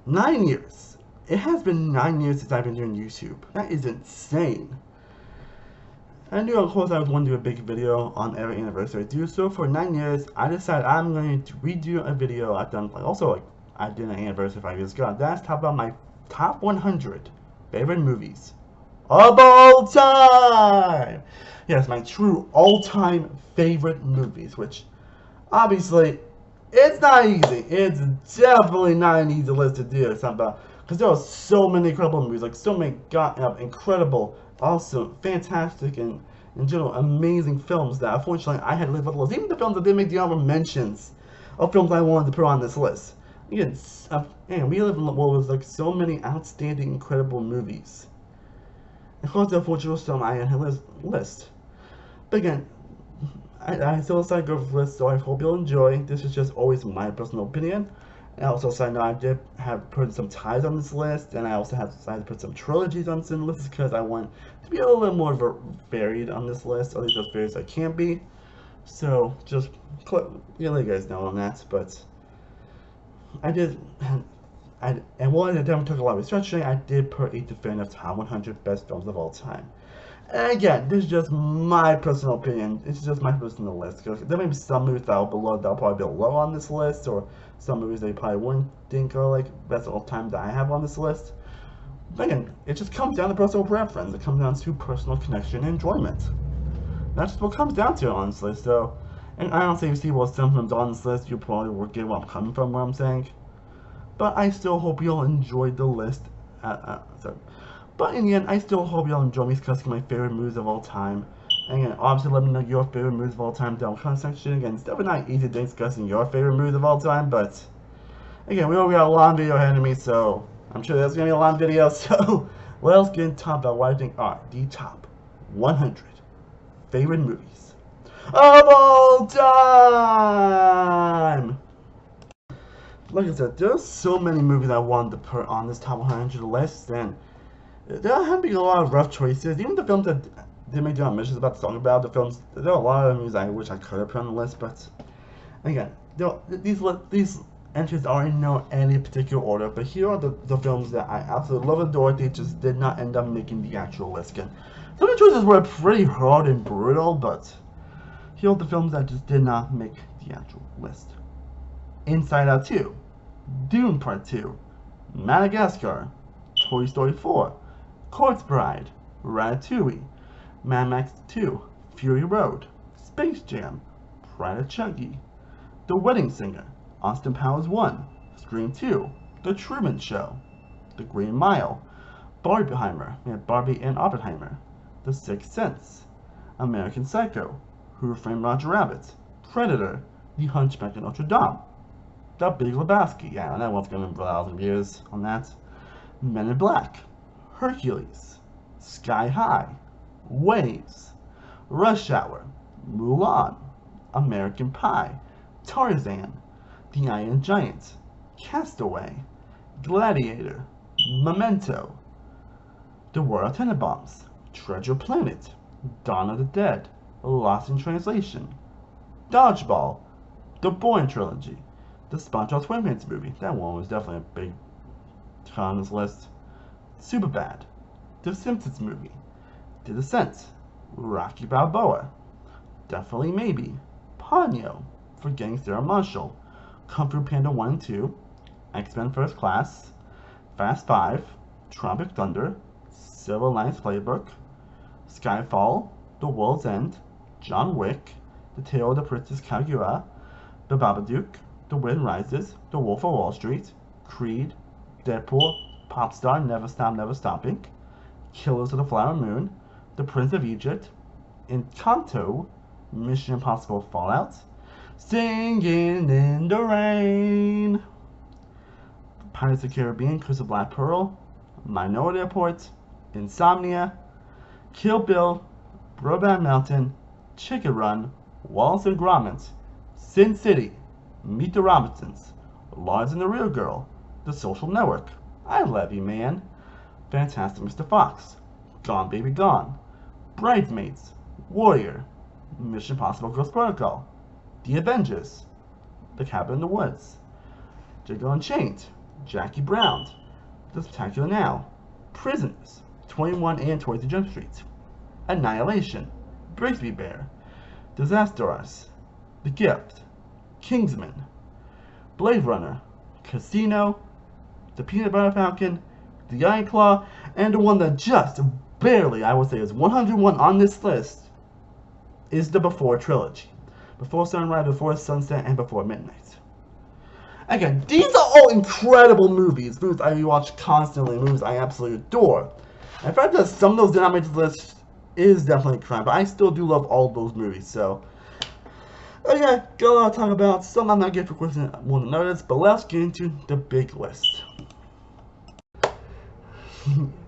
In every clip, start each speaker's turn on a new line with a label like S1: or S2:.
S1: 9 years. It has been 9 years since I've been doing YouTube. That is insane. I knew, of course, I was going to do a big video on every anniversary I do. So for 9 years, I decided I'm going to redo a video I've done. I did an anniversary 5 years ago. That's talk about my top 100 favorite movies of all time. Yes, my true all-time favorite movies, which obviously it's not easy. It's definitely not an easy list to do. It's not about, because there are so many incredible movies, like so many incredible, awesome, fantastic, and in general amazing films that unfortunately I had to live with the list. Even the films that didn't make the honorable mentions of films I wanted to put on this list. Again, man, we live in a world with like so many outstanding, incredible movies. Of course, unfortunately, some I had to list. But again, I still decided to go for this, so I hope you'll enjoy. This is just always my personal opinion. And also, side note, I did have put some ties on this list, and I also have decided to put some trilogies on this list because I want to be a little bit more varied on this list, or at least as varied as I can be. So, just let you guys know on that. But I did, and while I definitely took a lot of researching, I did put a definitive top 100 best films of all time. And again, this is just my personal opinion. It's just my personal list. Because there may be some movies that'll probably be low on this list, or some movies that you probably wouldn't think are like best of all time that I have on this list. But again, it just comes down to personal preference. It comes down to personal connection and enjoyment. That's just what it comes down to, honestly. So, and I don't say if you see what some films on this list, you probably will get where I'm coming from, what I'm saying. But I still hope you'll enjoy the list. But in the end, I still hope y'all enjoy me discussing my favorite movies of all time. And again, obviously let me know your favorite movies of all time down in the comment section. Again, it's definitely not easy discussing your favorite movies of all time, but again, we already got a long video ahead of me, so I'm sure there's going to be a long video. So let's get into talk about what I think are the top 100 favorite movies of all time. Like I said, there's so many movies I wanted to put on this top 100 list, and there have been a lot of rough choices. Even the films that didn't make the missions about to talk about, there are a lot of movies I wish I could have put on the list, but again, these entries are in no any particular order, but here are the films that I absolutely love and adore. They just did not end up making the actual list. Again, some of the choices were pretty hard and brutal, but here are the films that just did not make the actual list. Inside Out 2, Dune Part 2, Madagascar, Toy Story 4, Corpse Bride, Ratatouille, Mad Max 2, Fury Road, Space Jam, Pride and Chunky, The Wedding Singer, Austin Powers 1, Scream 2, The Truman Show, The Green Mile, Barbie and Oppenheimer, The Sixth Sense, American Psycho, Who Framed Roger Rabbit, Predator, The Hunchback of Notre Dame, The Big Lebowski, yeah, that one's going to be 1,000 views on that, Men in Black, Hercules, Sky High, Waves, Rush Hour, Mulan, American Pie, Tarzan, The Iron Giant, Castaway, Gladiator, Memento, The War of Tenenbaums, Treasure Planet, Dawn of the Dead, Lost in Translation, Dodgeball, The Bourne Trilogy, the SpongeBob SquarePants movie. That one was definitely a big on this list. Superbad, The Simpsons movie, The Descent, Rocky Balboa, Definitely Maybe, Ponyo, Forgetting Sarah Marshall, Kung Fu Panda 1 and 2, X-Men First Class, Fast 5, Tropic Thunder, Silver Linings Playbook, Skyfall, The World's End, John Wick, The Tale of the Princess Kaguya, The Babadook, The Wind Rises, The Wolf of Wall Street, Creed, Deadpool, Popstar, Never Stop, Never Stopping, Killers of the Flower Moon, The Prince of Egypt, Encanto, Mission Impossible Fallout, Singing in the Rain, Pirates of the Caribbean, Curse of Black Pearl, Minority Report, Insomnia, Kill Bill, Brokeback Mountain, Chicken Run, Wallace and Gromit, Sin City, Meet the Robinsons, Lars and the Real Girl, The Social Network, I Love You Man, Fantastic Mr. Fox, Gone Baby Gone, Bridesmaids, Warrior, Mission Impossible Ghost Protocol, The Avengers, The Cabin in the Woods, Django Unchained, Jackie Brown, The Spectacular Now, Prisoners, 21 and 22 Jump Street, Annihilation, Brigsby Bear, Disasters, The Gift, Kingsman, Blade Runner, Casino, The Peanut Butter Falcon, The Iron Claw, and the one that just barely, I would say, is 101 on this list is the Before trilogy. Before Sunrise, Before Sunset, and Before Midnight. Again, these are all incredible movies. Movies I rewatch constantly, movies I absolutely adore. And the fact that some of those did not make this list is definitely a crime, but I still do love all those movies, so. Okay, got a lot to talk about. Some I'm not getting for questions more than others, but let's get into the big list.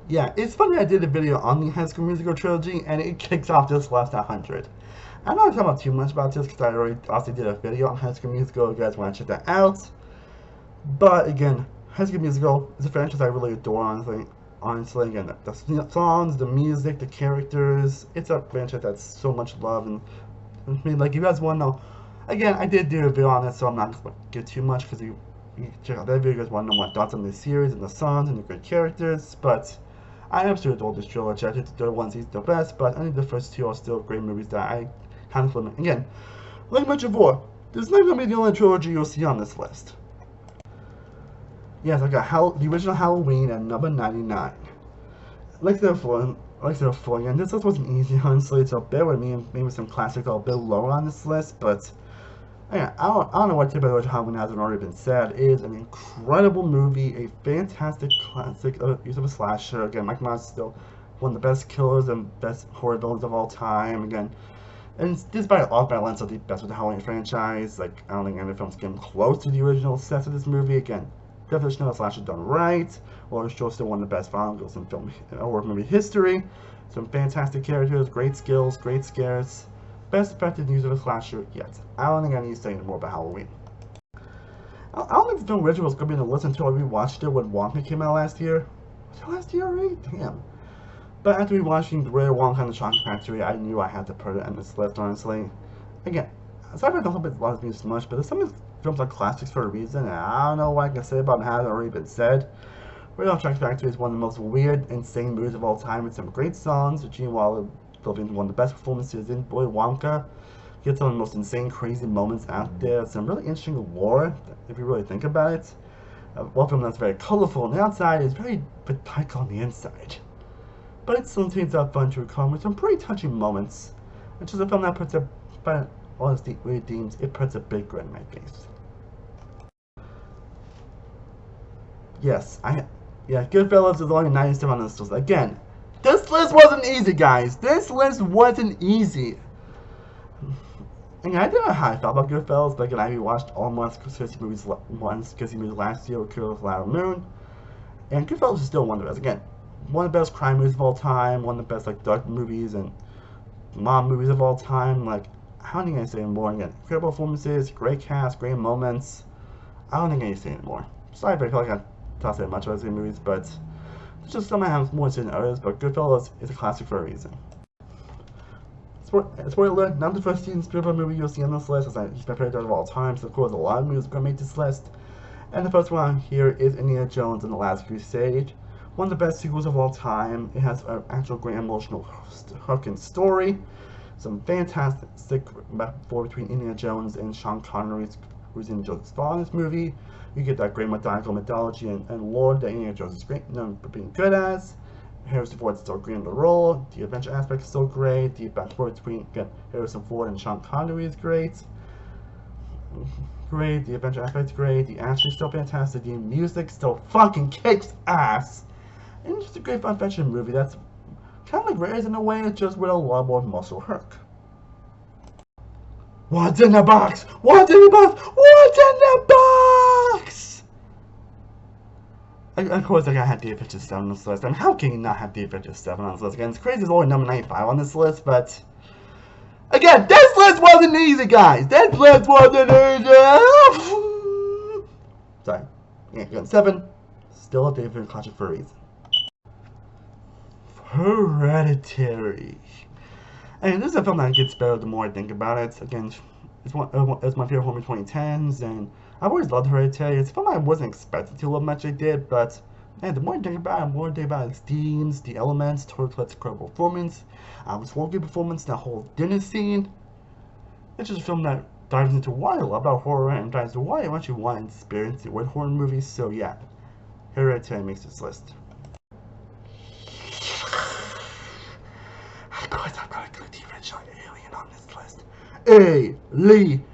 S1: Yeah, it's funny I did a video on the High School Musical trilogy, and it kicks off this last 100. I'm not talking about too much about this because I already also did a video on High School Musical. If you guys want to check that out. But again, High School Musical is a franchise I really adore, honestly. Again, the songs, the music, the characters, it's a franchise that's so much love. And I mean, like, you guys want to know, again, I did do a video on it, so I'm not going to get too much because you check out that video. You guys want to know my thoughts on the series and the songs and the great characters. But I absolutely adore this trilogy. I think the third one's the best, but I think the first two are still great movies that I kind of love. Again, like I mentioned before, this is not going to be the only trilogy you'll see on this list. Yes, I got the original Halloween at number 99. Like I said before, again, this list wasn't easy, honestly, so bear with me, and maybe some classics are a bit lower on this list, but again, I don't know what type of Halloween hasn't already been said. It is an incredible movie, a fantastic classic use of a slasher. Again, Mike Myers is still one of the best killers and best horror villains of all time. Again, and despite all balance of the best with the Halloween franchise, like, I don't think any films came close to the original set of this movie. Again, definition of a slasher done right. Laurie Strode's still one of the best final girls in film horror movie history. Some fantastic characters, great skills, great scares. Best effective use of a slasher yet. I don't think I need to say any more about Halloween. I don't think the film original was going to be on the list until I rewatched it when Wonka came out last year. Was it last year already? Damn. But after rewatching The Rare Wonka and the Chocolate Factory, I knew I had to put it on this list, honestly. Again, sorry if I don't think it means much, but some of these films are classics for a reason, and I don't know what I can say about them hasn't already been said. Rare Wonka Chocolate Factory is one of the most weird, insane movies of all time, with some great songs. Gene Wilder delivering one of the best performances in Willy Wonka. Gets some of the most insane, crazy moments out there. Some really interesting lore, if you really think about it. One film that's very colorful on the outside is very dark on the inside. But it still turns out fun to recall with some pretty touching moments. It's just a film that puts a, by all its weird themes, it puts a big grin on my face. Yes, Goodfellas is only 97 on this list. Again, this list wasn't easy, guys. This list wasn't easy. And I don't know how I felt about Goodfellas, but again, I rewatched all Last Crusade movies last year with Killer Flower Moon. And Goodfellas is still one of the best. Again, one of the best crime movies of all time, one of the best like dark movies and mom movies of all time. Like, I don't think I say more. Again, incredible performances, great cast, great moments. I don't think I need to say anymore. Sorry if I feel like I talk so much about these movies, but it's just some I have more to say than others. But Goodfellas is a classic for a reason. Spoiler alert, not the first season Spielberg movie you'll see on this list, as he's my favorite of all time, so of course a lot of movies are going to make this list. And the first one here is Indiana Jones and the Last Crusade. One of the best sequels of all time. It has an actual great emotional hook and story. Some fantastic metaphor between Indiana Jones and Sean Connery's, who's in Jones' father in this movie. You get that great mythological mythology and lore that Indiana Jones is great known for being good as. Harrison Ford is still great in the role. The adventure aspect is still great. The backstory between Harrison Ford and Sean Connery is great. The adventure aspect is great. The action is still fantastic. The music still fucking kicks ass. And it's just a great fun adventure movie that's kind of like Rares in a way, it's just with a lot more muscle hook. What's in the box? What's in the box? What's in the box? Of course, I have David Fincher 7 on this list. I mean, how can you not have David Fincher 7 on this list? Again, it's crazy it's only number 95 on this list, but again, this list wasn't easy, guys. This list wasn't easy. Sorry. Yeah, again, 7. Still a David Fincher classic for a reason. Hereditary. And this is a film that gets better the more I think about it. Again, it's my favorite horror in 2010s, and I've always loved Hereditary. It's a film I wasn't expecting to love much I did, but man, the more I think about it, the more I think about its themes, the elements, Torquelette's incredible performance, Alice Walker's performance, that whole dinner scene. It's just a film that dives into why I love about horror and dives into why I actually want to experience it with horror movies. So yeah, Hereditary makes this list. Of course, I've got to include the original Alien on this list. Alien!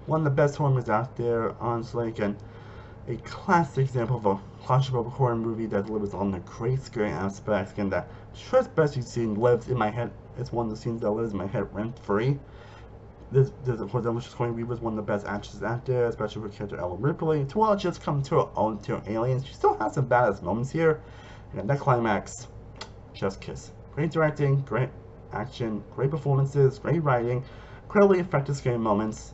S1: One of the best horror movies out there, honestly. Again, a classic example of a claustrophobic horror movie that delivers on the great scary aspects. Again, that best scene lives in my head. It's one of the scenes that lives in my head rent free. This of course, Delicious Coin Weaver is one of the best actresses out there, especially with character Ellen Ripley. To while just come to her own to Aliens, she still has some badass moments here. And that climax, just kiss. Great directing, great action, great performances, great writing, incredibly effective scary moments.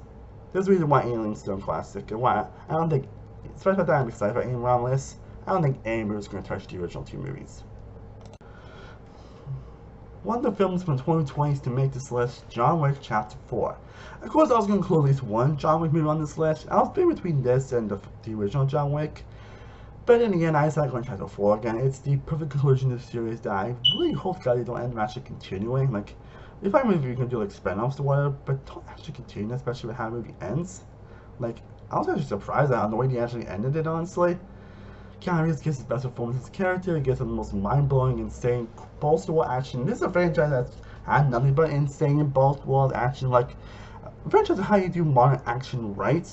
S1: There's a reason why Alien's still a classic, and why I don't think, especially that I'm excited about Alien on this, I don't think any movie is going to touch the original two movies. One of the films from 2020 to make this list, John Wick Chapter 4. Of course, I was going to include at least one John Wick movie on this list. I was debating between this and the original John Wick. But in the end, I decided going to Chapter 4 again. It's the perfect conclusion to the series that I really hope that they don't end up actually continuing. Like, if I movie you can do like spin-offs or whatever, but don't actually continue, especially with how the movie ends. Like, I was actually surprised on the way they actually ended it, honestly. Keanu Reeves gives his best performance as a character, he gives him the most mind-blowing, insane, balls-to-wall action. This is a franchise that's had nothing but insane, balls-to-wall action. Like, a franchise of how you do modern action right,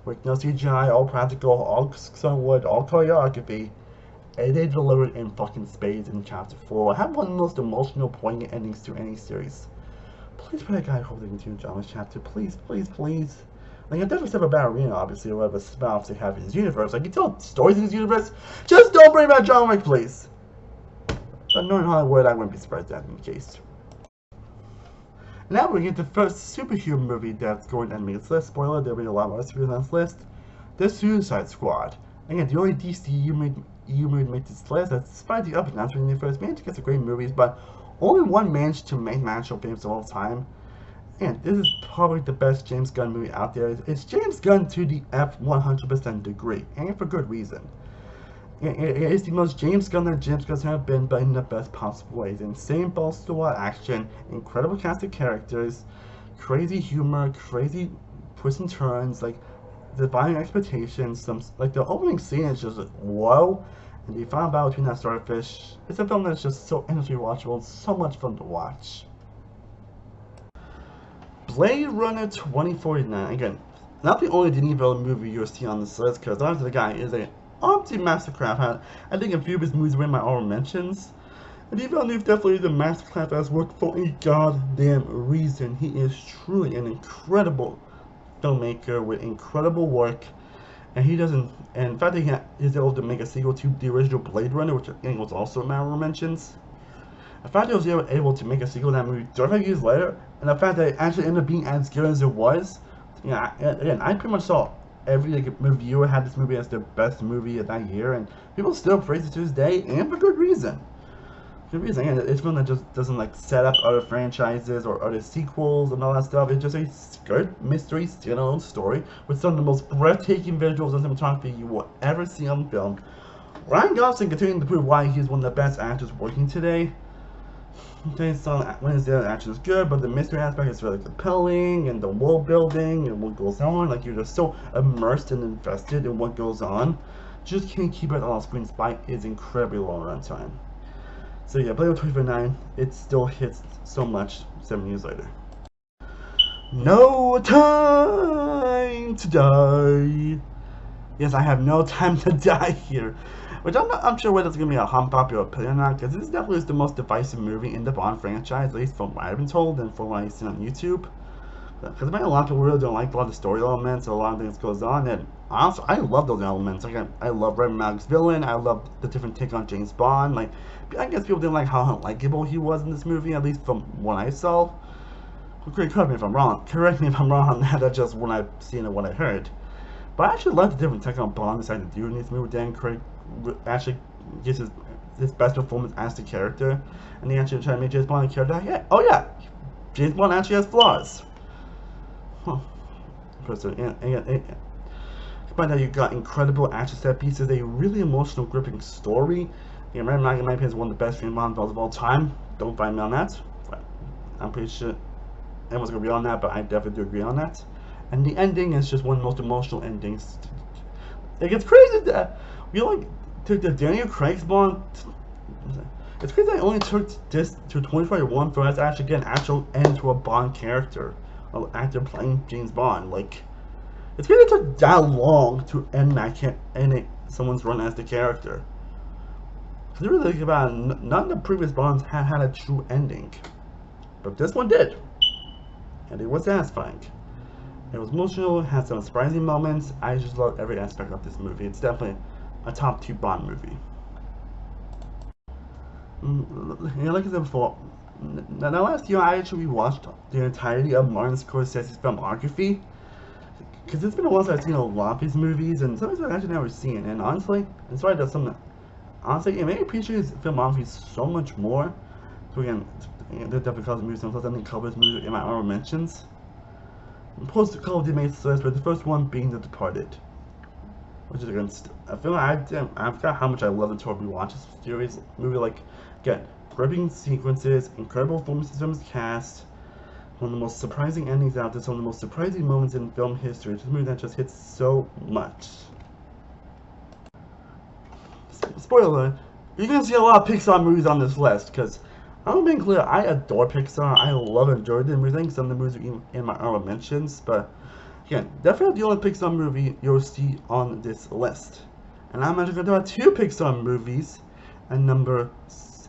S1: with no CGI, all practical, all wood, all choreography, and they delivered in fucking spades in Chapter 4. Have one of the most emotional, poignant endings to any series. Please put that guy hope they continue John Wick's chapter. Please, please, please. Like, I'm definitely stuff about Arena, obviously, or whatever spin-offs they have in his universe. Like, you tell stories in his universe, just don't bring back John Wick, please. But knowing Hollywood, I wouldn't be surprised if that in the case. Now we get the first superhero movie that's going to make this list. Spoiler, there'll be a lot more superheroes on this list. The Suicide Squad. Again, the only DCU movie to make this list, despite the up and downs in the universe, managed to get some great movies, but only one managed to make national films of all time. And this is probably the best James Gunn movie out there. It's James Gunn to the F100% degree, and for good reason. It is the most James Gunn that James Gunn have been, but in the best possible ways. Insane balls-to-wall action, incredible cast of characters, crazy humor, crazy twists and turns, like defying expectations. Like the opening scene is just whoa, and the final battle between that starfish. It's a film that's just so endlessly watchable and so much fun to watch. Blade Runner 2049. Again, not the only Denis Villeneuve movie you'll see on this list, because honestly, the guy is an absolute mastercraft. I think a few of his movies were in my honorable mentions. And Denis Villeneuve definitely is a masterclass that's worked for a goddamn reason. He is truly an incredible filmmaker with incredible work. And he doesn't, and in fact, he is able to make a sequel to the original Blade Runner, which I think was also in my honorable mentions. The fact that he was able to make a sequel to that movie 35 years later, and the fact that it actually ended up being as good as it was, again, I pretty much saw every reviewer had this movie as their best movie of that year, and people still praise it to this day, and for good reason. Good reason. Again, it's one that just doesn't like set up other franchises or other sequels and all that stuff. It's just a good mystery, standalone story with some of the most breathtaking visuals and cinematography you will ever see on film. Ryan Gosling continuing to prove why he's one of the best actors working today. When his action is good, but the mystery aspect is really compelling, and the world building and what goes on, like you're just so immersed and invested in what goes on. Just can't keep it on screen despite its incredibly long runtime. So yeah, Blade Runner 2049, it still hits so much 7 years later. No Time to Die. Yes, I have no time to die here. Which I'm sure whether it's going to be a unpopular opinion or not, because this definitely is the most divisive movie in the Bond franchise, at least from what I've been told and from what I've seen on YouTube. Because a lot of people really don't like a lot of the story elements or a lot of things goes on, and honestly, I love those elements. Like, I love Rami Malek's villain, I love the different take on James Bond. Like, I guess people didn't like how unlikable he was in this movie, at least from what I saw. Correct me if I'm wrong. Correct me if I'm wrong on that. That's just what I've seen and what I heard. But I actually love the different take on Bond decided to do in this movie. Dan Craig actually gives his best performance as the character, and he actually tried to make James Bond a character. Yeah, oh yeah, James Bond actually has flaws. huh, person. And find out you got incredible action set pieces, a really emotional, gripping story. The American Manga, in my opinion, is one of the best Dream Bond films of all time. Don't find me on that. I'm pretty sure everyone's gonna agree on that, but I definitely do agree on that. And the ending is just one of the most emotional endings. It gets crazy that we only took the Daniel Craig's Bond. It's crazy that I only took this to 2021 for us to actually get an actual end to a Bond character, an actor playing James Bond. Like, it's crazy it took that long to end someone's run as the character. Because you really think about it, none of the previous Bonds had a true ending, but this one did, and it was satisfying. It was emotional, it had some surprising moments. I just love every aspect of this movie. It's definitely a top 2 Bond movie. Like I said before, now last year I actually watched the entirety of Martin Scorsese's filmography. Because it's been a while since I've seen a lot of his movies, and some of these I've actually never seen. And honestly, in spite of some, honestly, it made me appreciate his filmography so much more. So again, they're definitely called movies, plus I think covers movies in my honorable mentions. Post Call of Duty made this list, but the first one being The Departed, which is against a film I forgot how much I love the Toby Watches series movie. Like, again, gripping sequences, incredible performances from his cast, one of the most surprising endings out there, some of the most surprising moments in film history. It's a movie that just hits so much. Spoiler, you're gonna see a lot of Pixar movies on this list, because I'm being clear, I adore Pixar. I love and enjoy them. I think some of the movies are in my honorable mentions, but again, definitely the only Pixar movie you'll see on this list. And I'm actually going to talk about 2 Pixar movies at number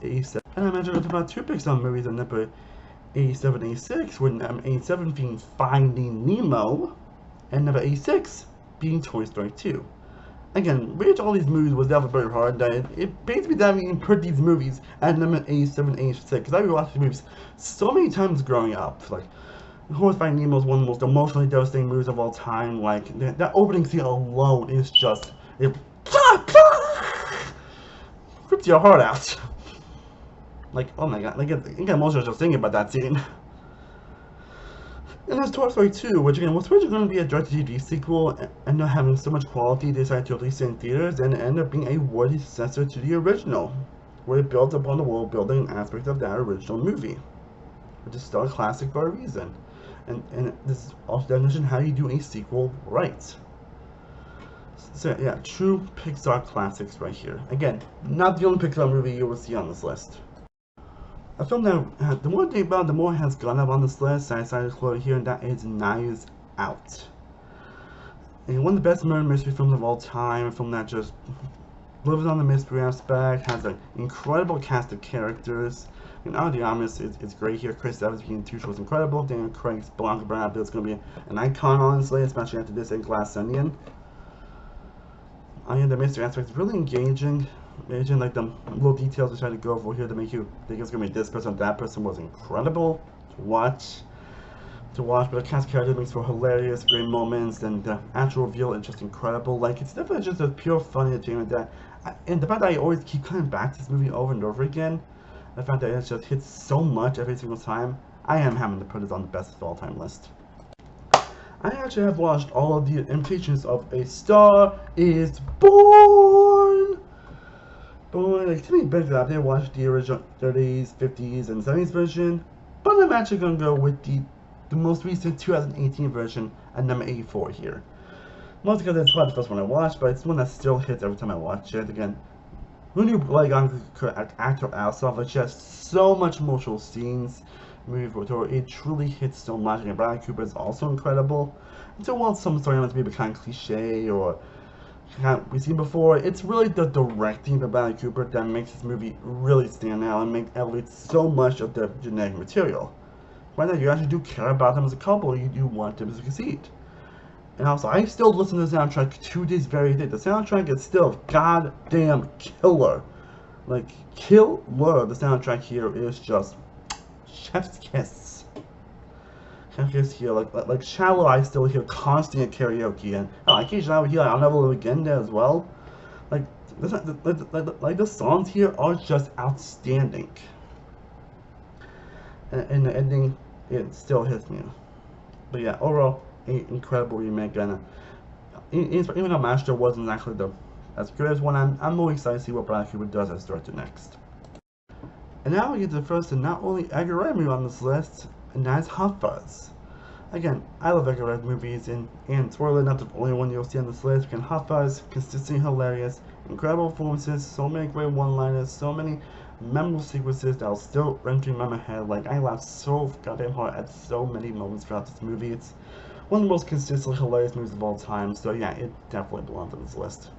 S1: 87. And I'm actually going to talk about 2 Pixar movies at number 87 and 86, with number 87 being Finding Nemo, and number 86 being Toy Story 2. Again, reach all these movies was definitely very hard. It pains me that I even put these movies at number 87 and 86, because I rewatched these movies so many times growing up. Like, of course, Finding Nemo is one of the most emotionally devastating movies of all time. Like, that opening scene alone is just, it rips your heart out. Like, oh my god, like, I get emotional just thinking about that scene. And there's Toy Story 2, which again was originally going to be a direct-to-DVD sequel, and not having so much quality, they decided to release it in theaters, and it ended up being a worthy successor to the original, where it built upon the world-building aspect of that original movie, which is still a classic for a reason. And this is also definition how you do a sequel right. So yeah, true Pixar classics right here. Again, not the only Pixar movie you will see on this list. A film that, the more I think about it, the more it has gone up on this list, I decided to include it here, and that is Knives Out. And one of the best murder mystery films of all time, a film that just lives on the mystery aspect, has an incredible cast of characters. And Ana de Armas is great here. Chris Evans being Tuche was incredible. Daniel Craig's Blanca Bernabeu is going to be an icon, honestly, especially after this and Glass Onion. The mystery aspect is really engaging. Imagine like the little details they try to go for here to make you think it's gonna be this person, that person was incredible to watch. But the cast of characters makes for hilarious, great moments, and the actual reveal is just incredible. Like, it's definitely just a pure fun entertainment and the fact that I always keep coming back to this movie over and over again, the fact that it just hits so much every single time, I am having to put it on the best of all time list. I actually have watched all of the imitations of A Star Is Born. But like, to me, better I didn't watch the original 30s, 50s, and 70s version, but I'm actually going to go with the most recent 2018 version at number 84 here. Mostly because it's probably the first one I watched, but it's one that still hits every time I watch it. Again, who knew like actor Alsop, but she has so much emotional scenes. It truly hits so much, and Bradley Cooper is also incredible. And so while some storylines may be kind of cliche or we've seen before, it's really the directing of Bradley Cooper that makes this movie really stand out and elevates so much of the genetic material. Right now, you actually do care about them as a couple, you do want them to succeed. And also, I still listen to the soundtrack to this very day. The soundtrack is still goddamn killer. Like, killer. The soundtrack here is just chef's kiss. Here, like Shallow, I still hear constantly at karaoke, and occasionally I would hear I'll Never Live Again there as well. Like the songs here are just outstanding, and the ending, it still hits me. But yeah, overall, an incredible remake, and even though Master wasn't actually as good as one, I'm more excited to see what Brad Cooper does as director next. And now we get to the first and not only Edgar Wright movie on this list, and that's Hot Fuzz. Again, I love Edgar Wright movies, and spoiler, not the only one you'll see on this list. Again, Hot Fuzz, consistently hilarious, incredible performances, so many great one-liners, so many memorable sequences that'll still run through my head. Like, I laughed so goddamn hard at so many moments throughout this movie. It's one of the most consistently hilarious movies of all time, so yeah, it definitely belongs on this list.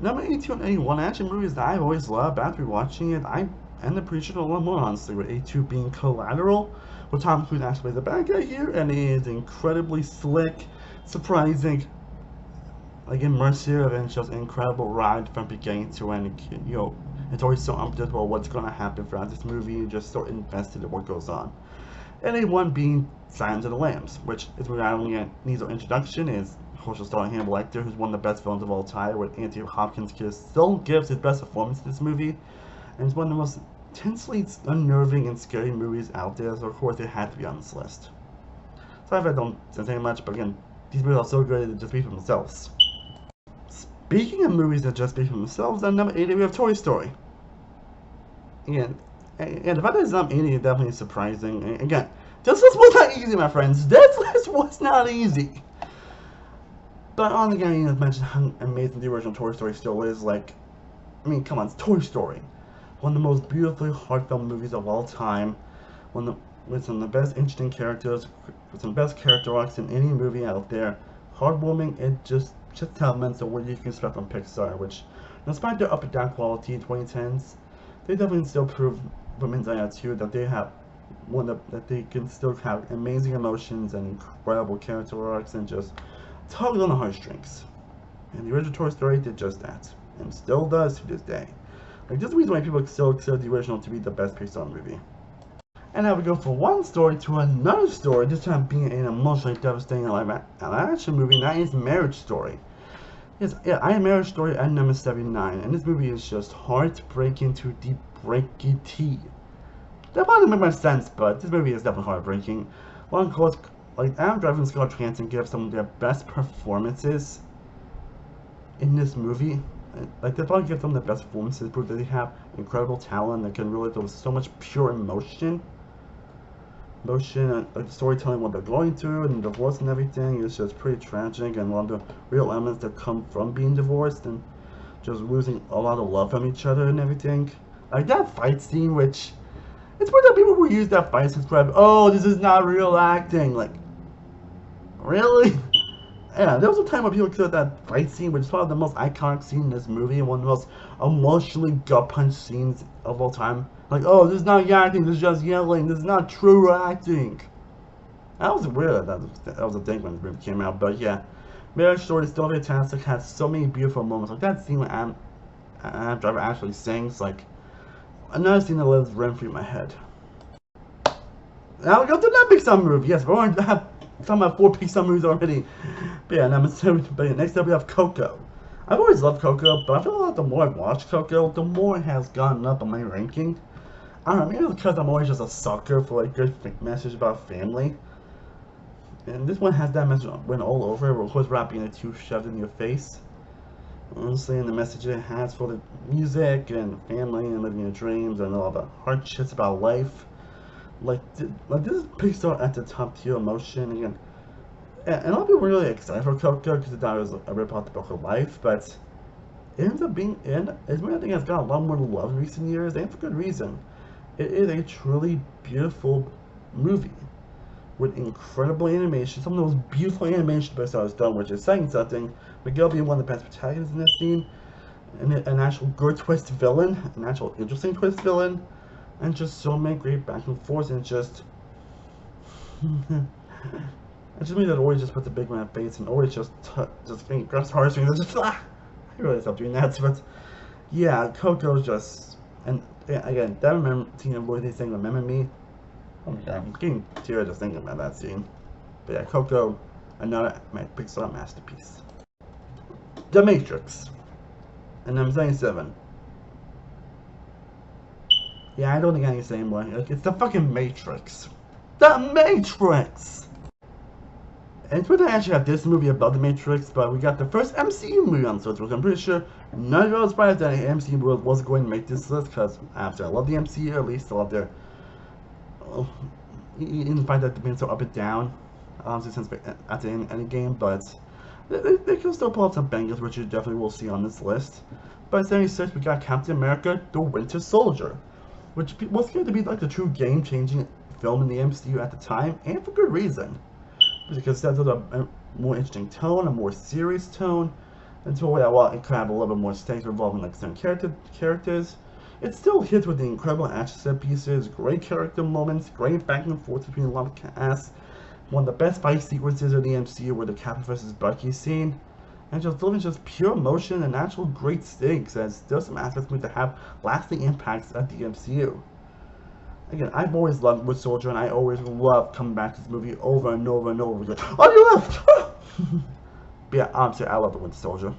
S1: Number 82 and 81, action movies that I've always loved. After watching it, I end up appreciating a lot more, honestly, with 82 being Collateral, where Tom Cruise actually plays the bad guy here, and it is incredibly slick, surprising, like immersive, and just an incredible ride from beginning to end. You know, it's always so unpredictable what's going to happen throughout this movie. You're just so invested in what goes on. And A1 being Silence of the Lambs, which is where I only needs an introduction, is of course starring Hannibal Lecter, who's one of the best villains of all time, where Anthony Hopkins still gives his best performance in this movie, and it's one of the most intensely unnerving and scary movies out there, so of course it had to be on this list. Sorry if I don't say much, but again, these movies are so good they just speak for themselves. Speaking of movies that just speak for themselves, at number 80 we have Toy Story. And the fact that it's number 80 is definitely surprising. And again, this list was not easy, my friends. This list was not easy. But on the game, I've mentioned how amazing the original Toy Story still is. Like, I mean, come on, it's Toy Story. One of the most beautifully heartfelt movies of all time. With some of the best interesting characters, with some best character arcs in any movie out there. Heartwarming, and just elements of what you can expect from Pixar, which, despite their up and down quality in 2010s, they definitely still prove from Inside Out 2 that that they can still have amazing emotions and incredible character arcs and just tug on the heartstrings. And the original Toy Story did just that, and still does to this day. Like, this is the reason why people still consider the original to be the best Pixar movie. And now we go from one story to another story, this time being an emotionally devastating live action movie, and that is Marriage Story. Yes, yeah, I Am Marriage Story at number 79, and this movie is just heartbreaking to deep breaky tea. That probably make much sense, but this movie is definitely heartbreaking. One course, like Adam Driver and Scarlett Johansson give some of their best performances in this movie. Like, they probably give some of the best performances, prove that they have incredible talent that can relate with so much pure emotion and like storytelling, what they're going through, and divorce and everything is just pretty tragic, and a lot of the real elements that come from being divorced and just losing a lot of love from each other and everything. Like that fight scene, which it's weird that people who use that fight to describe, oh, this is not real acting. Like, really? Yeah, there was a time when people considered that fight scene, which is probably the most iconic scene in this movie, and one of the most emotionally gut-punch scenes of all time. Like, oh, this is not acting, this is just yelling, this is not true acting. That was weird that was a thing when this movie came out, but yeah. Marriage Story is still fantastic, has so many beautiful moments. Like that scene when Adam Driver actually sings, like, another scene that lives rent free in my head. Now we go to that Pixar movie. Yes, we're going to have talking about 4 Pixar movies already. But yeah, next up we have Coco. I've always loved Coco, but I feel like the more I've watched Coco, the more it has gone up on my ranking. I don't know, maybe because I'm always just a sucker for like good message about family. And this one has that message went all over, but of course without being too shoved in your face. Honestly, and the message it has for the music and family and living your dreams and all the hardships about life. Like this is Pixar at the top tier emotion again. And a lot of people were really excited for Coco because they thought it was a rip off the book of life, but it ends up being, and it's one thing that's got a lot more love in recent years, and for good reason. It is a truly beautiful movie with incredible animation, some of the most beautiful animation Pixar has done, which is saying something. Miguel being one of the best protagonists in this scene, and an actual good twist villain, an actual interesting twist villain, and just so many great back and forth, and just it's just me that always just puts a big man face and always just grabs heartstrings and just I really stop doing that, but yeah, Coco's just, and yeah, again, that scene of Lloyd saying "Remember Me." Oh my god, I'm getting tears just thinking about that scene. But yeah, Coco, another Pixar masterpiece. The Matrix, and I'm saying 7. Yeah, I don't think I can say more. Like, it's the fucking Matrix. The Matrix! And we didn't actually have this movie about the Matrix, but we got the first MCU movie on this list, which I'm pretty sure none of you are surprised that the MCU was going to make this list, because after I love the MCU, at least I love their, in the fact that they've been so up and down, honestly, since at the end game, but they can still pull up some bangers, which you definitely will see on this list. But at 76, we got Captain America: The Winter Soldier, which was going to be like the true game-changing film in the MCU at the time, and for good reason. Because it has a more interesting tone, a more serious tone, until it could have a little bit more stakes involving like certain characters. It still hits with the incredible action set pieces, great character moments, great back and forth between a lot of casts. One of the best fight sequences of the MCU were the Captain vs. Bucky scene, and just delivering just pure emotion and actual great stakes, as there's some aspects to have lasting impacts at the MCU. Again, I've always loved Winter Soldier, and I always love coming back to this movie over and over and over again. On your left! But yeah, honestly, I love the Winter Soldier.